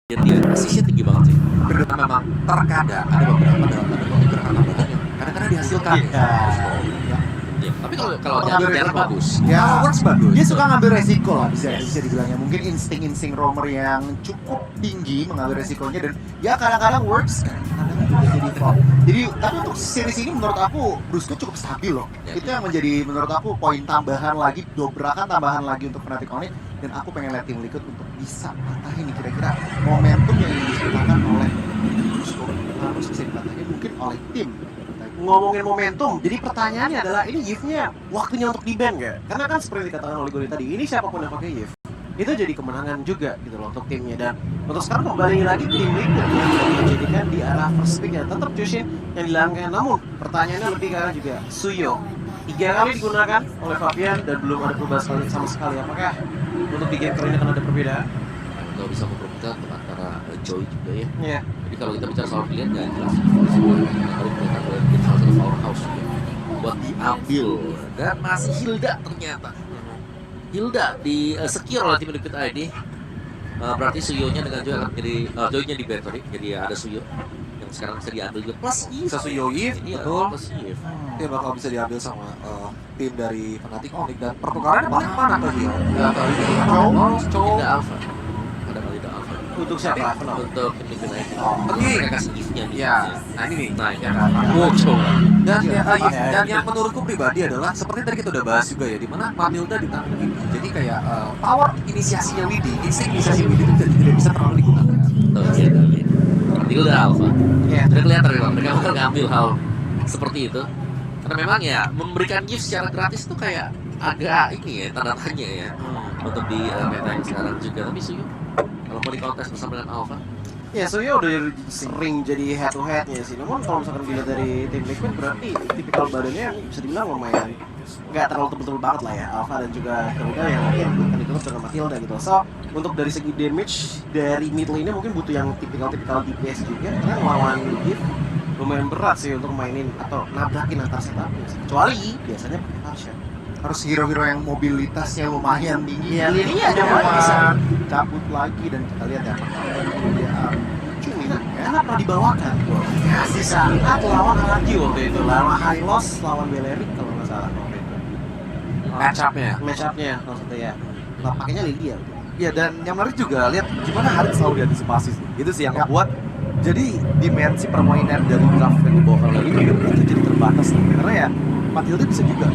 Dia asisnya tinggi banget sih. Karena memang terkadang ada beberapa dalam tanda kutip gerakan tambahan yang kadang-kadang dihasilkan Iya. Ya, tapi kalau Ngambil Darren resiko. bagus. Ya, Works bagus. dia suka ngambil resiko lah, bisa Yes. bisa dibilangnya. Mungkin insting roamer yang cukup tinggi mengambil resikonya, dan ya kadang-kadang works, kadang-kadang juga jadi flop. Jadi tapi untuk series ini menurut aku Brusco cukup stabil loh. Ya. Itu yang menjadi menurut aku poin tambahan lagi, dobrakan tambahan lagi untuk Fnatic Onyx. Dan aku pengen lihat tim Liquid untuk bisa patahin nih kira-kira momentum yang ingin diciptakan oleh Brusco harus bisa dipatahin mungkin oleh tim. Ngomongin momentum, jadi pertanyaannya adalah ini Yves-nya waktunya untuk di-ban nggak? Karena kan seperti dikatakan oleh Gori tadi, ini siapapun yang pakai Yves itu jadi kemenangan juga gitu loh untuk timnya. Dan untuk sekarang kembali lagi tim Liquid yang dijadikan di arah first pick ya tetap Jushin yang dilangkahkan. Namun pertanyaannya lebih ke arah juga Suyo 3 kali digunakan oleh Fabian dan belum ada perubahan sama sekali. Apakah untuk di game kali ini akan ada perbedaan? Nggak bisa memperbutkan untuk antara Joy juga ya. Iya. Jadi kalau kita bicara soal pilihan nggak jelas. Tadi mereka mungkin salah satu powerhouse juga buat diambil, dan masih Hilda ternyata. Hilda di secure oleh tim Liquid ID. Berarti Suyonya dengan Joy akan menjadi Joy-nya di ban, sorry. Jadi ada Suyo yang sekarang bisa diambil juga plus Eve. Bisa Suyo Eve, Iya, betul. plus Eve. Dia bakal bisa diambil sama tim dari Fnatic Onyx, dan pertukarannya paling mana ke dia? Ya, kali ini Tidak Alpha. Ada kali tidak Alpha. Untuk siapa? Untuk tim Liquid ID. Oke. Mereka kasih Eve-nya nih. Ya, nah ini nih. Nah, Ya kan? wow, coba. Dan yang menurutku pribadi adalah seperti tadi kita udah bahas juga ya, dimana Matilda ditangkap ini. Jadi kayak power inisiasinya Widi, insting inisiasi Widi itu tidak bisa terlalu digunakan. Tuh, iya, iya. Matilda Alpha. Iya. Sudah kelihatan memang mereka bakal ngambil hal seperti itu. Karena memang ya memberikan gift secara gratis itu kayak agak ini ya, tanda tanya ya untuk di meta yang sekarang juga. Tapi Suyo kalau mau dikontes bersama dengan Alpha, Ya, Suyo udah sering jadi head to headnya sih. Namun kalau misalkan dilihat dari tim Liquid berarti tipikal badannya bisa dibilang lumayan nggak terlalu tebel-tebel banget lah ya. Alpha dan juga Kelida yang mungkin akan ditutup dengan Matilda gitu. So untuk dari segi damage dari mid lane-nya mungkin butuh yang tipikal DPS juga. Karena melawan Yves lumayan berat sih untuk mainin atau nabrakin antar setupnya sih. Kecuali biasanya pakai Tarsha. Harus hero-hero yang mobilitasnya lumayan tinggi. Iya, Lily ada Jangan banget bisa. cabut lagi, dan kita lihat ya pertama dia cumi ya. Karena pernah dibawakan ya, di saat lawan Alagi waktu itu, lawan High Loss, lawan Beleric kalau nggak salah waktu itu. Match up-nya. Match up-nya maksudnya ya. Nah, pakainya Lilia. Iya, dan yang menarik juga lihat gimana Harit selalu diantisipasi sih. Itu sih yang membuat jadi dimensi permainan dari draft yang dibawakan oleh Liquid itu jadi terbatas. Karena ya Matilda bisa juga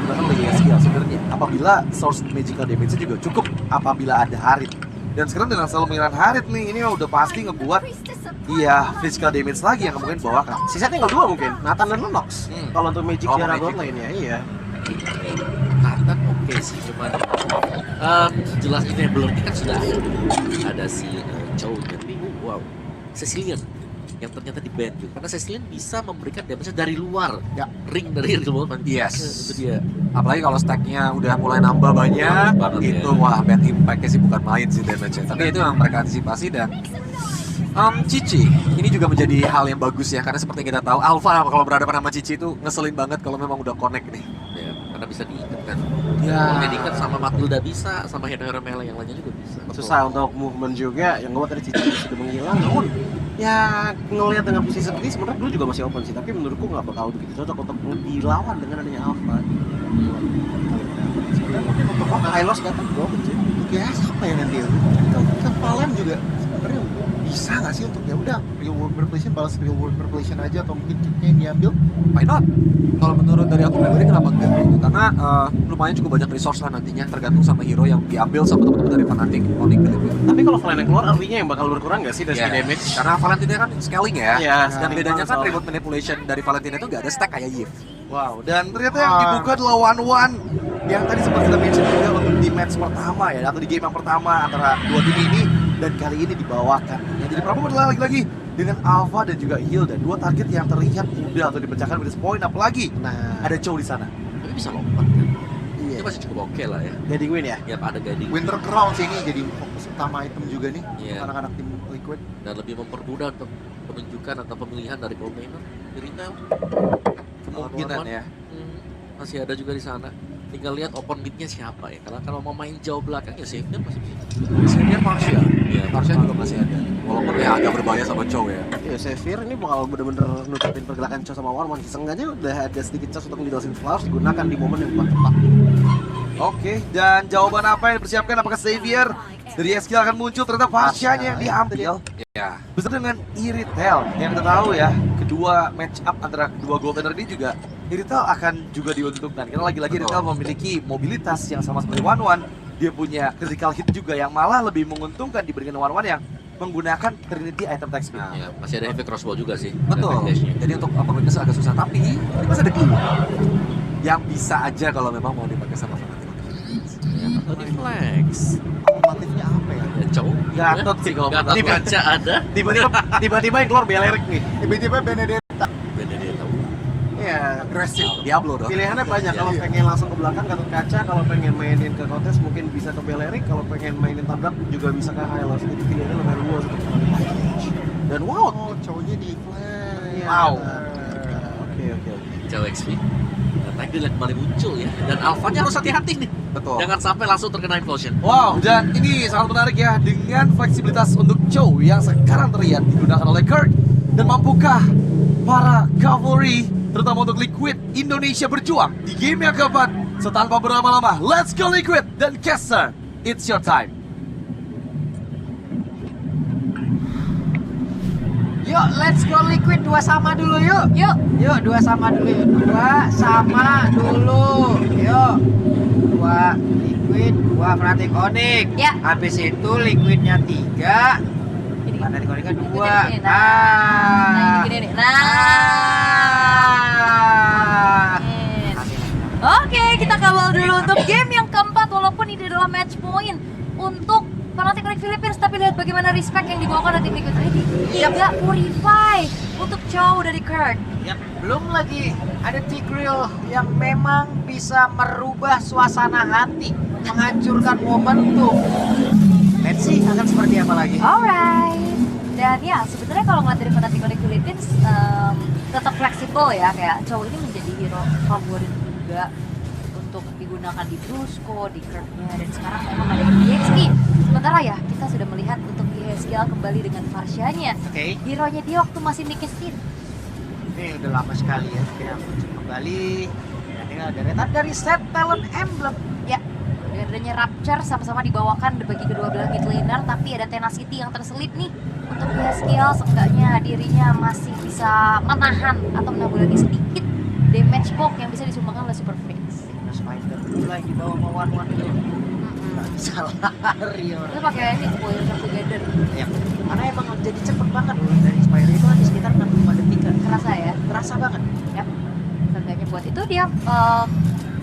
bahkan lagi skill sebenarnya apabila source magical damage juga cukup apabila ada Harit. Dan sekarang dengan selalu menggunakan Harit nih, ini udah pasti ngebuat iya physical damage lagi yang mungkin bawakan. Sisa tinggal 2 mungkin, Nathan dan Lennox. Kalau untuk Magic Oh, di arah Magic. bot lane-nya, iya. Nathan oke sih, cuman jelas ini yang belum kan sudah ada si Chow, tapi wow, Cecilian yang ternyata di ban juga, karena Cecilian bisa memberikan damage dari luar Ya. ring dari real world. Yes. Itu dia. Apalagi kalau stacknya udah mulai nambah banyak, Banget, itu ya. wah bad impact-nya sih bukan main sih damage-nya. Tapi itu yang mereka antisipasi. Dan Cici ini juga menjadi hal yang bagus ya, karena seperti yang kita tahu Alpha kalau berhadapan sama Cici itu ngeselin banget kalau memang udah connect nih. Ya, karena bisa diikat kan. Ya. Kalau diikat sama Matilda bisa, sama hero-hero melee yang lainnya juga bisa. Susah untuk movement juga, yang gue tadi Cici sudah menghilang. Namun, ya ngelihat dengan posisi seperti ini sebenarnya dulu juga masih open sih. Tapi menurutku nggak bakal begitu cocok untuk dilawan dengan adanya Alpha. Untuk High Loss datang gue open sih. Ya siapa yang nanti kan Valen juga sebenarnya bisa nggak sih untuk ya udah real world replacement, balas real world replacement aja, atau mungkin kitnya yang diambil. Why not? Kalau menurut dari aku pribadi kenapa enggak? Karena lumayan cukup banyak resource lah nantinya, tergantung sama hero yang diambil sama teman-teman dari Fnatic Onyx gitu. Tapi kalau Valen yang keluar artinya yang bakal berkurang nggak sih dari segi damage? Karena Valentina kan scaling ya. Iya, Dan scaling bedanya kan soalnya. remote manipulation dari Valentina itu nggak ada stack kayak Yves. Wow. Dan ternyata yang dibuka adalah one-one yang tadi sempat kita mention juga untuk di match pertama ya, atau di game yang pertama antara dua tim ini, dan kali ini dibawakan. Yang jadi problem adalah lagi-lagi dengan Alpha dan juga Hilda, dua target yang terlihat mudah untuk dipecahkan minus point, apalagi Nah, ada Chow di sana. Tapi bisa lompat kan. iya. Itu masih cukup oke lah ya. Guiding win ya. Ya ada guiding Winter Crown sih ini jadi fokus utama item juga nih Iya. anak-anak tim Liquid. dan lebih mempermudah untuk penunjukan atau pemilihan dari pemain di retail. Kemungkinan ya. Masih ada juga di sana. Tinggal lihat open mid-nya siapa ya. Karena kalau mau main jauh belakang ya save-nya masih bisa. Senior Marcia. Iya. Marcia juga masih ada. agak berbahaya sama Chow ya. Ya, Xavier ini bakal bener-bener nutupin pergerakan Cho sama Warman. Seenggaknya udah ada sedikit chance untuk ngidolasin Flowers digunakan di momen yang tepat. Oke, dan jawaban apa yang dipersiapkan? Apakah Xavier dari SK akan muncul? Ternyata Fasha-nya yang diambil. Ya, Beserta dengan Iritel yang kita tahu ya, kedua match up antara kedua goaltender ini juga Iritel akan juga diuntungkan karena lagi-lagi Betul. Iritel memiliki mobilitas yang sama seperti One. Dia punya critical hit juga yang malah lebih menguntungkan dibandingkan One yang menggunakan Trinity item attack speed. ya masih ada efek crossbow juga sih. Betul. Efek dash-nya. Jadi untuk apa mereka agak susah, tapi ini masih ada clue yang bisa aja kalau memang mau dipakai sama Fnatic. Ya, atau di flex. Alternatifnya apa ya? Ya, Chow. Gatot sih kalau Gatot menurut kaca ada. Tiba-tiba yang keluar Belerik nih. Tiba-tiba Benedetta Beda dia tahu. Iya, agresif. Diablo dong. pilihannya banyak. Kalau Iya. pengen langsung ke belakang Gatot Kaca, kalau pengen mainin ke kontes mungkin bisa ke Belerik, kalau pengen mainin tabrak juga bisa ke Hylos. Jadi pilihannya lumayan luas untuk dan wow. Oh, cowoknya di flank. Wow. Oke. Oke. Chow XP. Dan tadi dia kembali muncul ya. Dan Alphanya harus hati-hati nih. Betul. Jangan sampai langsung terkena implosion. Wow, dan ini sangat menarik ya dengan fleksibilitas untuk Chow yang sekarang terlihat digunakan oleh Kirk. Dan mampukah para cavalry, terutama untuk Liquid Indonesia berjuang di game yang keempat setanpa berlama-lama? Let's go Liquid dan Caster, it's your time. Yuk, let's go Liquid 2 sama dulu yuk. Yuk 2 sama dulu yuk. 2 sama dulu. Yuk. 2 Liquid, 2 Fnatic Onyx. Ya. Habis itu Liquidnya 3. Fnatic Onyxnya 2. Nah, gini nih. Nah. Oke, kita kawal dulu untuk game yang keempat walaupun ini adalah match point untuk Fnatic Onyx Philippines, tapi lihat bagaimana respect yang dibawakan oleh tim Liquid ID. Hingga Purify untuk Chow dari Kirk. Yap, belum lagi ada Tigreal yang memang bisa merubah suasana hati, menghancurkan momentum. Let's see akan seperti apa lagi. Alright. Dan ya, sebenarnya kalau ngeliat dari Fnatic Onyx Philippines tetap fleksibel ya, kayak Chow ini menjadi hero favorit juga untuk digunakan di Brusco, di Kirknya, dan sekarang memang ada di DXP. Sementara ya, kita sudah melihat untuk IHSGL kembali dengan Farshanya. Oke. Hero-nya dia waktu masih Nikestin. Ini udah lama sekali ya, kita muncul kembali. Dan ini ada retan dari set talent emblem. Ya, dengan adanya Rapture sama-sama dibawakan bagi kedua belah mid laner, tapi ada Tenacity yang terselip nih. Untuk IHSGL, seenggaknya dirinya masih bisa menahan atau menanggulangi sedikit damage bulk yang bisa disumbangkan oleh Super Phoenix. Spider mulai di bawah One itu. Salah lari Itu orang. pakai ini spoiler together. Ya, karena emang jadi cepet banget loh. Dari Spider itu hanya sekitar 65 detik kan. Kerasa ya. Terasa banget. Yap. Seenggaknya buat itu dia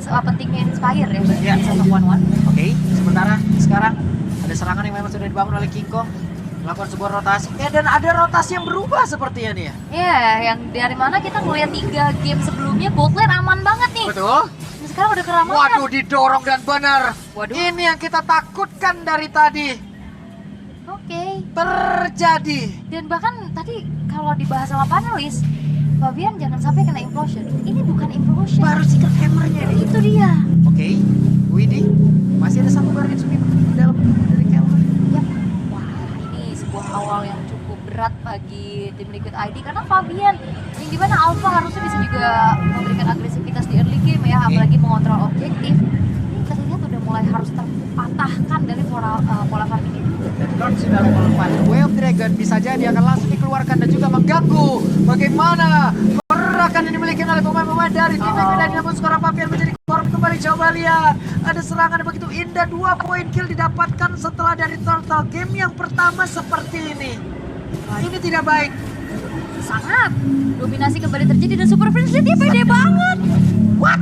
pentingnya Inspire ya, Ya. di satu one. Oke, sementara sekarang ada serangan yang memang sudah dibangun oleh King Kong. Melakukan sebuah rotasi. Ya, dan ada rotasi yang berubah sepertinya nih ya. Iya, yang dari mana kita ngeliat 3 game sebelumnya botlane aman banget nih. Betul. Nah, sekarang udah keramaian. Waduh, didorong dan benar. Waduh. Ini yang kita takutkan dari tadi. Oke. Terjadi. Dan bahkan tadi kalau dibahas sama panelis, Fabian jangan sampai kena implosion. Ini bukan implosion. Baru secret hammernya nih. Itu dia. Oke, Widih. Masih ada satu bargain sweep di dalam dari Kelvin. Yap. Wah, ini sebuah awal yang cukup berat bagi tim Liquid ID karena Fabian yang dimana Alpha harusnya bisa juga memberikan agresivitas di early game ya, apalagi mengontrol objektif. Ini terlihat udah mulai harus terpatahkan dari pola farming ini. Dan Lord sudah level 4. Way of Dragon bisa jadi akan langsung dikeluarkan dan juga mengganggu bagaimana gerakan yang dimiliki oleh pemain-pemain dari tim Liquid ID. Namun sekarang Fabian menjadi korban kembali. Coba lihat, ada serangan yang begitu indah. 2 poin kill didapatkan setelah dari total game yang pertama seperti ini. Ini tidak baik. Sangat dominasi kembali terjadi dan Super Prince dia pede banget. What?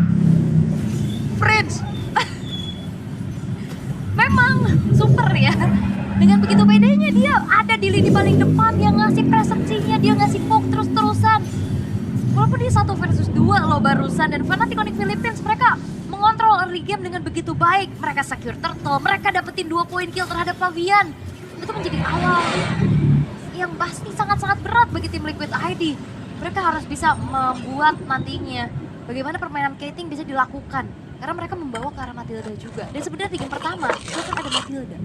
Prince? Memang super ya. Dengan begitu pedenya dia ada di lini paling depan, dia ngasih presensinya, dia ngasih poke terus-terusan. Walaupun dia 1 versus 2 loh barusan, dan Fnatic Onyx Philippines mereka mengontrol early game dengan begitu baik. Mereka secure turtle, mereka dapetin 2 poin kill terhadap Fabian. Itu menjadi awal yang pasti sangat-sangat berat bagi tim Liquid ID. Mereka harus bisa membuat nantinya bagaimana permainan Kating bisa dilakukan. Karena mereka membawa ke arah Matilda juga. Dan sebenarnya di game pertama, itu kan ada Matilda.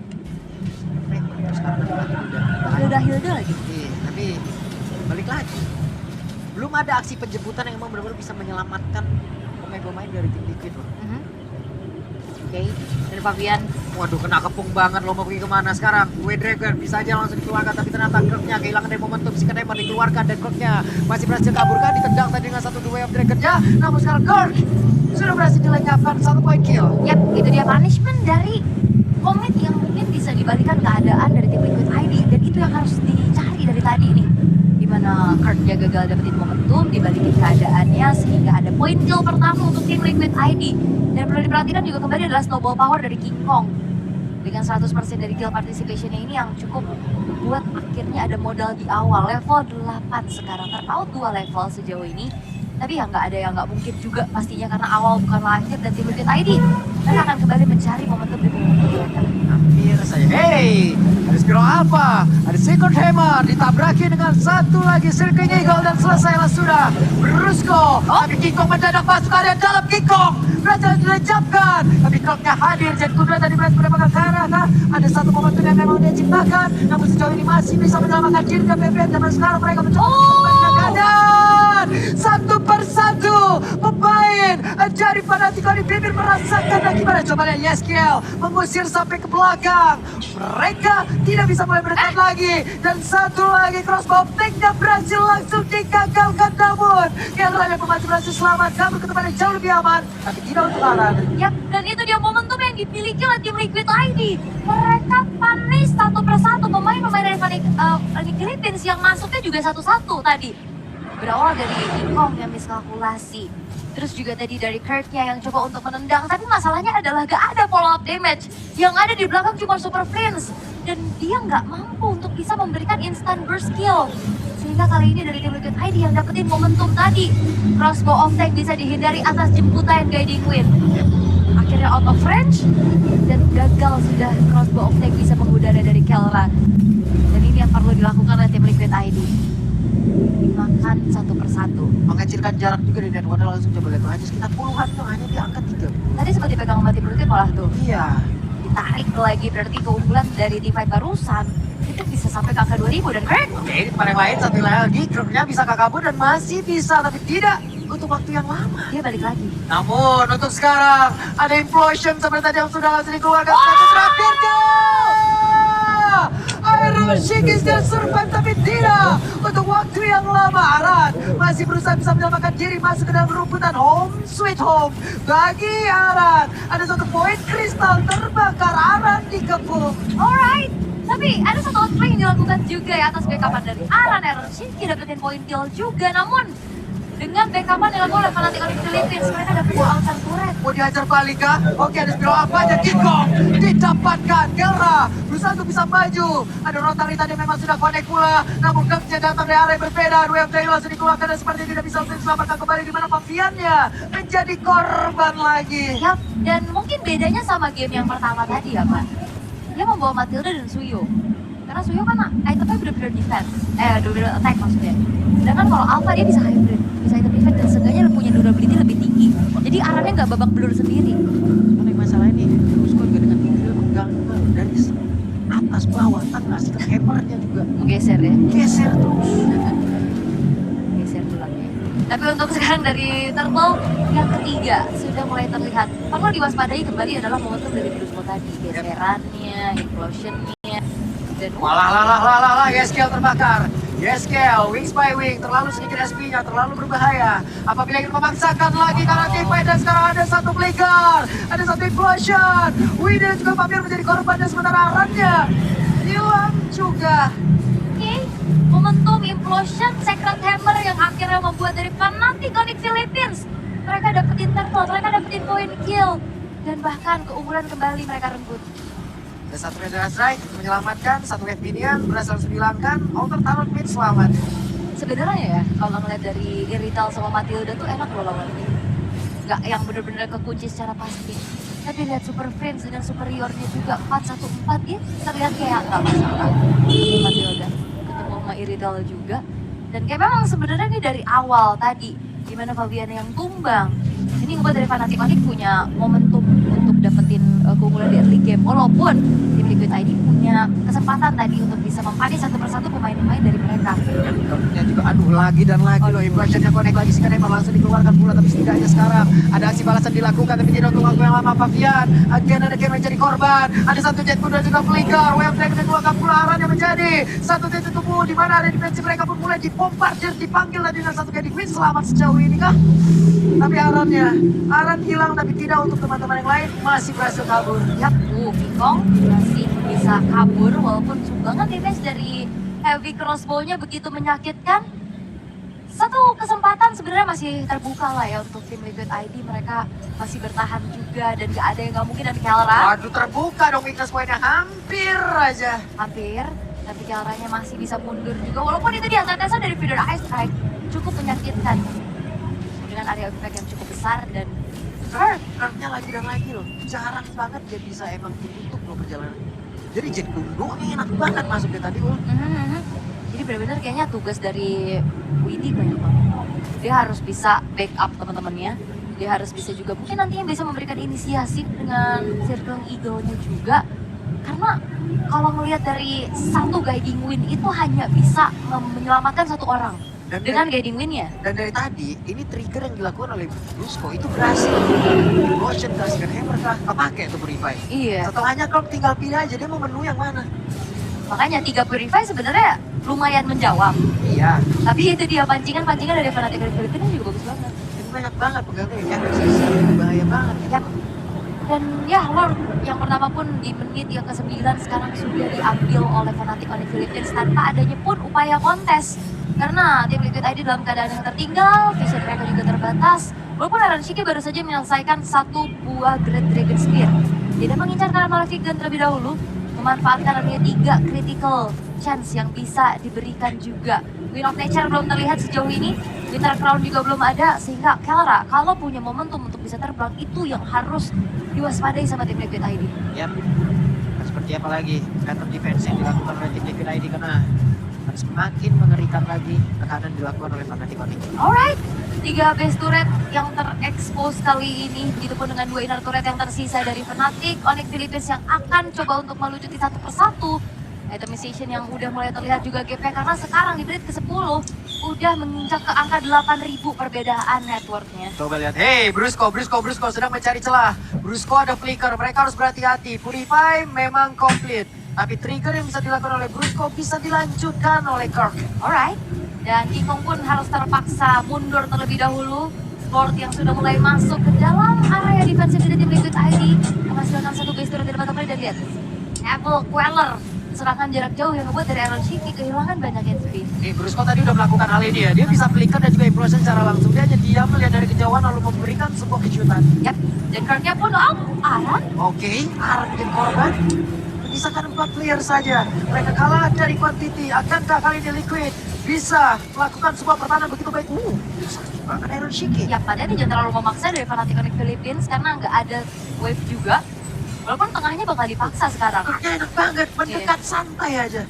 Terus sekarang udah Hilda lagi. iya, tapi balik lagi. Belum ada aksi penjemputan yang emang benar-benar bisa menyelamatkan pemain-pemain dari tim Liquid loh. Oke, dari Fabian. Waduh, kena kepung banget lo mau pergi kemana sekarang? Gue Dragon bisa aja langsung dikeluarkan, tapi ternyata Krugnya kehilangan dari momentum. Si Kedemon dikeluarkan dan Krugnya masih berhasil kaburkan, ditendang tadi dengan 1-2 Way of Dragon-nya. Namun sekarang Krug sudah berhasil dilenyapkan 1 point kill. Yap, itu dia punishment dari komit yang mungkin bisa dibalikan keadaan dari tim Liquid ID, dan itu yang harus dicari dari tadi nih. Dimana Kurt-nya gagal dapetin momentum, dibalikin keadaannya sehingga ada point kill pertama untuk tim Liquid ID. Dan perlu diperhatikan juga kembali adalah snowball power dari King Kong. Dengan 100% dari kill participation-nya ini yang cukup buat akhirnya ada modal di awal. Level 8 sekarang, terpaut 2 level sejauh ini. Tapi ya nggak ada yang nggak mungkin juga pastinya, karena awal bukanlah akhir dan tim Liquid ID mereka akan kembali mencari momentum demi momentum mereka. Hampir saja. Hey, ada Spiro Alpha, ada Secret Hammer, ditabraki dengan satu lagi Circling Eagle dan selesailah sudah. Brusko, tapi King Kong mendadak masuk area dalam. King Kong berhasil dilencapkan, tapi Krugnya hadir. Jet Kudra tadi berhasil mendapatkan karena ada satu momentum yang memang dia ciptakan, namun sejauh ini masih bisa menyelamatkan diri ke BBM. Dan sekarang mereka mencoba membalikan keadaan. Satu persatu pemain dari Fanatico di bibir merasakan bagaimana. Coba lihat Yeskiel mengusir sampai ke belakang. Mereka tidak bisa mulai mendekat lagi. Dan satu lagi crossbow take-nya berhasil langsung digagalkan. Namun Kelra yang masih berhasil selamat kabur ke tempat yang jauh lebih aman, tapi tidak untuk Aran. Yap, dan itu dia momentum yang dimiliki oleh tim Liquid ID. Mereka punish satu persatu pemain-pemain dari Philippines yang masuknya juga satu-satu tadi. Berawal dari King Kong yang miskalkulasi. Terus juga tadi dari Kurt-nya yang coba untuk menendang. Tapi masalahnya adalah gak ada follow up damage. Yang ada di belakang cuma Super Prince. Dan dia gak mampu untuk bisa memberikan instant burst kill. Sehingga kali ini dari tim Liquid ID yang dapetin momentum tadi. Crossbow of tank bisa dihindari atas jemputan Guiding Wind. Akhirnya out of range. Dan gagal sudah crossbow of tank bisa mengudara dari Kelra. Dan ini yang perlu dilakukan oleh tim Liquid ID. Dimakan satu persatu. Mengecilkan jarak juga dari Netwater, langsung coba lihat aja sekitar puluhan tuh hanya diangkat 3. Tadi seperti pegang mati Liquid malah tuh. Iya. Ditarik lagi, berarti keunggulan dari tim fight barusan itu bisa sampai ke angka 2000 dan Craig. Oke, di tempat yang lain satu lagi Krugnya bisa kabur dan masih bisa, tapi tidak untuk waktu yang lama. Dia balik lagi. Namun untuk sekarang ada implosion seperti tadi yang sudah langsung dikeluarkan. Satu terakhirnya Iron Shikis dan survive, tapi tidak untuk waktu yang lama. Aran masih berusaha bisa menyelamatkan diri, masuk ke dalam rumputan. Home sweet home bagi Aran. Ada satu poin kristal terbakar, Aran dikepung. Alright, tapi ada satu outplay yang dilakukan juga ya atas backupan dari Aran. Iron Shinki dapetin poin kill juga, namun dengan backupan yang dilakukan oleh Fanatico di Philippines, mereka dapat 2 outside turret. Mau dihajar balik kah? Oke, ada Spiro apa aja. King Kong didapatkan. Kelra berusaha untuk bisa maju. Ada Rotary tadi memang sudah connect pula. Namun Krugnya datang dari area yang berbeda. Wave Day langsung dikeluarkan dan seperti tidak bisa untuk diselamatkan kembali. Di mana Paviannya menjadi korban lagi. Yap, dan mungkin bedanya sama game yang pertama tadi ya Pak. Dia membawa Matilda dan Suyo. Karena Suyo kan itemnya bener-bener defense. Bener-bener attack maksudnya. Sedangkan kalau Alpha dia bisa hybrid. Bisa item defense dan seenggaknya punya durability lebih tinggi. Jadi Arannya nggak babak belur sendiri. Tapi masalah ini, Brusko juga dengan mobil mengganggu dari atas bawah tengah. Sistem hammernya juga Menggeser ya. geser terus. Geser tulangnya. Tapi untuk sekarang dari Turtle yang ketiga sudah mulai terlihat. Perlu diwaspadai kembali adalah momentum dari Brusko tadi. Geserannya, implosionnya. Dan Walah, Yeskiel terbakar. Yeskiel, wings by wing, terlalu sedikit SP-nya, terlalu berbahaya. Apabila ingin memaksakan lagi karena teammate, dan sekarang ada satu flicker, ada satu implosion. Widin juga hampir menjadi korban, dan sementara Arannya hilang juga. Oke, momentum implosion Secret Hammer yang akhirnya membuat dari Fanatico di Philippines. Mereka dapetin turtle, mereka dapetin point kill. Dan bahkan keunggulan kembali mereka renggut. Ada satu Red Strike menyelamatkan, satu Red Minion berhasil langsung dihilangkan. Outer Talon mid selamat. Sebenarnya ya, kalau ngeliat dari Irital sama Matilda tuh enak loh lawannya. Nggak yang bener-bener kekunci secara pasti. Tapi lihat Super Prince dengan superiornya juga 4-1-4 ya, terlihat kayak nggak masalah. Ini Matilda ketemu sama Irital juga. Dan kayak memang sebenarnya ini dari awal tadi, gimana Fabian yang tumbang. Ini ngebuat dari Fnatic punya momentum untuk dapetin keunggulan di early game. Walaupun tim Liquid Liquid ID punya kesempatan tadi untuk bisa mempanis satu persatu pemain-pemain dari mereka. Ya juga aduh lagi dan lagi loh impressionnya connect lagi si Kanema langsung dikeluarkan pula tapi setidaknya sekarang ada aksi balasan dilakukan tapi tidak untuk waktu yang lama Fabian again ada game menjadi korban ada satu jet kuda juga flicker Wave Dragon dan dua kapularan yang menjadi satu titik temu di mana ada defensi mereka pun mulai dibombardir dipanggil tadi dengan satu Gading Queen selamat sejauh ini kah? Tapi Aran hilang tapi tidak untuk teman-teman yang lain masih berhasil kabur. Yap, Vikong masih bisa kabur walaupun sumbangan damage dari heavy crossbow-nya begitu menyakitkan. Satu kesempatan sebenarnya masih terbuka lah ya untuk tim Liquid ID. Mereka masih bertahan juga dan gak ada yang gak mungkin dari Kelra. Waduh terbuka dong weakness point-nya hampir aja. Hampir, tapi Kelranya masih bisa mundur juga. Walaupun itu dia tetesan dari Feeder Ice Strike cukup menyakitkan. Dengan area effect yang cukup besar dan Curve-nya lagi dan lagi loh. Jarang banget dia bisa emang ditutup loh perjalanan. Jadi jet kuno ini enak banget masuknya tadi Ul. Jadi benar-benar kayaknya tugas dari Widi banyak banget. Dia harus bisa backup teman-temannya. Dia harus bisa juga mungkin nantinya bisa memberikan inisiasi dengan Circling Eagle-nya juga. Karena kalau melihat dari satu guiding win itu hanya bisa menyelamatkan satu orang dengan guiding win-nya. Dan dari tadi, ini trigger yang dilakukan oleh Brusco itu berhasil. Motion kasihkan hammer kah? Kepake tuh Purify. Iya. Setelahnya Clark tinggal pilih aja dia mau menu yang mana. Makanya 3 Purify sebenarnya lumayan menjawab. Iya. Tapi itu dia pancingan dari Fnatic dari Filipina juga bagus banget. Ini banyak banget pegawai yang sisi bahaya banget. Yap. Dan ya Lord yang pertama pun di menit yang ke-9 sekarang sudah diambil oleh Fnatic Onyx Philippines tanpa adanya pun upaya kontes. Karena tim Liquid ID dalam keadaan yang tertinggal, vision mereka juga terbatas. Walaupun Aranshiki baru saja menyelesaikan satu buah Great Dragon Spear. Tidak mengincar karena Malefic Gun terlebih dahulu, memanfaatkan adanya 3 critical chance yang bisa diberikan juga. Wind of Nature belum terlihat sejauh ini, Winter Crown juga belum ada, sehingga Kelra kalau punya momentum untuk bisa terbang itu yang harus diwaspadai sama tim Liquid ID. Yap. Seperti apa lagi pattern defense yang dilakukan oleh tim Liquid ID karena harus semakin mengerikan lagi tekanan dilakukan oleh Fnatic Onyx. Alright, 3 base turret yang terekspos kali ini, begitu pun dengan 2 inner turret yang tersisa dari Fnatic Onyx Philippines yang akan coba untuk melucuti satu persatu. Itemization yang udah mulai terlihat juga GP karena sekarang di menit ke-10 udah menginjak ke angka 8.000 perbedaan networknya. Coba lihat, hey Brusco sedang mencari celah. Brusco ada flicker, mereka harus berhati-hati. Purify memang komplit, tapi trigger yang bisa dilakukan oleh Brusco bisa dilanjutkan oleh Kirk. Alright, dan Kingkong pun harus terpaksa mundur terlebih dahulu. Lord yang sudah mulai masuk ke dalam area defensif dari tim Liquid ID menghasilkan satu base turret di depan kembali dan lihat Apple Queller serangan jarak jauh yang membuat dari Aranshiki kehilangan banyak HP. Brusco tadi udah melakukan hal ini ya. Dia bisa flicker dan juga implosion secara langsung. Dia hanya diam melihat dari kejauhan lalu memberikan sebuah kejutan. Yap, dan Kirknya pun Aran. Oke, Aran menjadi korban. Menyisakan 4 player saja. Mereka kalah dari quantity. Akankah kali ini Liquid bisa melakukan sebuah pertahanan begitu baik? Ada Aranshiki. Ya, padahal dia jangan terlalu memaksa dari Fnatic Onyx Philippines karena nggak ada wave juga. Walaupun tengahnya bakal dipaksa sekarang. Kirknya enak banget, mendekat santai aja.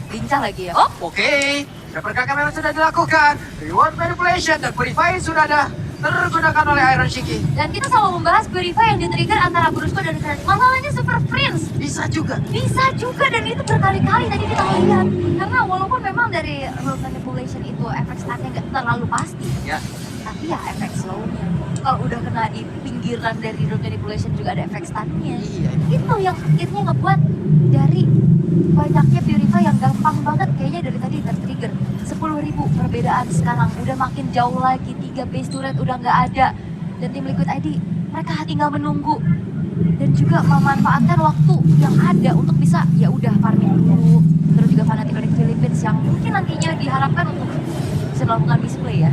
Lincah lagi ya. Oh, Oke, pergerakan memang sudah dilakukan. Reward manipulation dan purify sudah ada tergunakan oleh Aranshiki. dan kita selalu membahas Purify yang di-trigger antara Brusco dan Kirk. Masalahnya Super Prince. Bisa juga. Bisa juga dan itu berkali-kali tadi kita lihat. Karena walaupun memang dari reward manipulation itu efek statnya nggak terlalu pasti. Ya. Tapi ya efek slow-nya. Kalau udah kena di pinggiran dari reward manipulation juga ada efek statnya. Iya. Itu yang akhirnya ngebuat dari banyaknya Purify yang gampang banget kayaknya dari tadi ter-trigger 10.000 perbedaan sekarang udah makin jauh lagi, 3 base turret udah nggak ada dan tim Liquid ID mereka tinggal menunggu dan juga memanfaatkan waktu yang ada untuk bisa ya udah farming dulu. Terus juga Fnatic Onyx Philippines yang mungkin nantinya diharapkan untuk bisa melakukan display ya.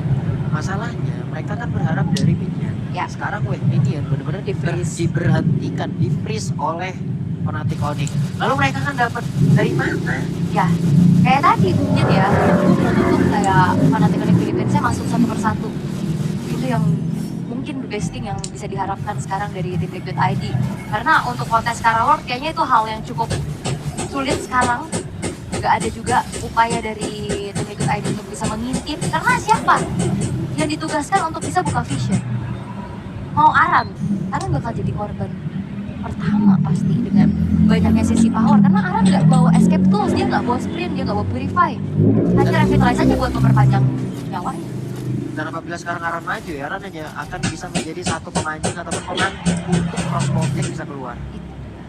Masalahnya mereka kan berharap dari minion. Ya. Sekarang wave minion benar-benar diberhentikan, di-freeze oleh Fnatic Onyx. Lalu mereka kan dapat dari mana? Ya, kayak tadi mungkin ya, untuk kayak Fnatic Onyx Philippines-nya masuk satu persatu. Itu yang mungkin the best thing yang bisa diharapkan sekarang dari tim Liquid ID. Karena untuk kontes World kayaknya itu hal yang cukup sulit sekarang. Gak ada juga upaya dari tim Liquid ID untuk bisa mengintip. Karena siapa yang ditugaskan untuk bisa buka vision? Mau Aran bakal jadi korban. pertama pasti dengan banyaknya sisi power, karena Aran nggak bawa escape tools, dia nggak bawa sprint, dia nggak bawa purify, hanya revitalize aja buat memperpanjang nyawanya. Dan apabila sekarang Aran maju ya, Aran hanya akan bisa menjadi satu pemancing ataupun pemantik untuk crossbow yang bisa keluar.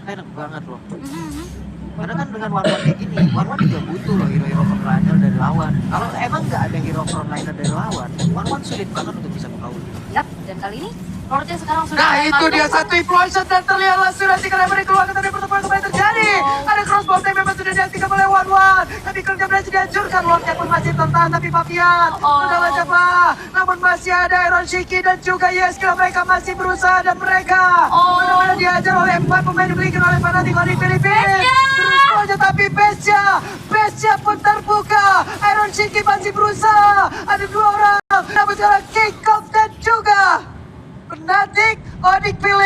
Enak banget loh. Karena kan dengan one-one kayak gini, one-one juga butuh loh hero-hero frontliner dari lawan. Kalau emang nggak ada hero frontliner dari lawan, one-one sulit banget untuk bisa mengawal. Yap, dan kali ini Lordnya sekarang sudah Nah mulai itu dia masuk. satu implosion dan terlihat langsung nanti karena dikeluarkan dari pertemuan kembali terjadi. Ada crossbow yang memang sudah diaktifkan oleh one-one, tapi kerja berhasil dihancurkan. Lordnya pun masih tertahan, tapi Fabian sudah mencoba. Namun masih ada Iron Shiki dan juga Yeskill, mereka masih berusaha dan mereka benar-benar dihajar oleh 4 pemain dimiliki oleh Fnatic di Filipina. Terus saja tapi Bestia pun terbuka. Iron Shiki masih berusaha. Ada 2 orang. Namun sekarang kick off dan juga Fnatic Onyx Philip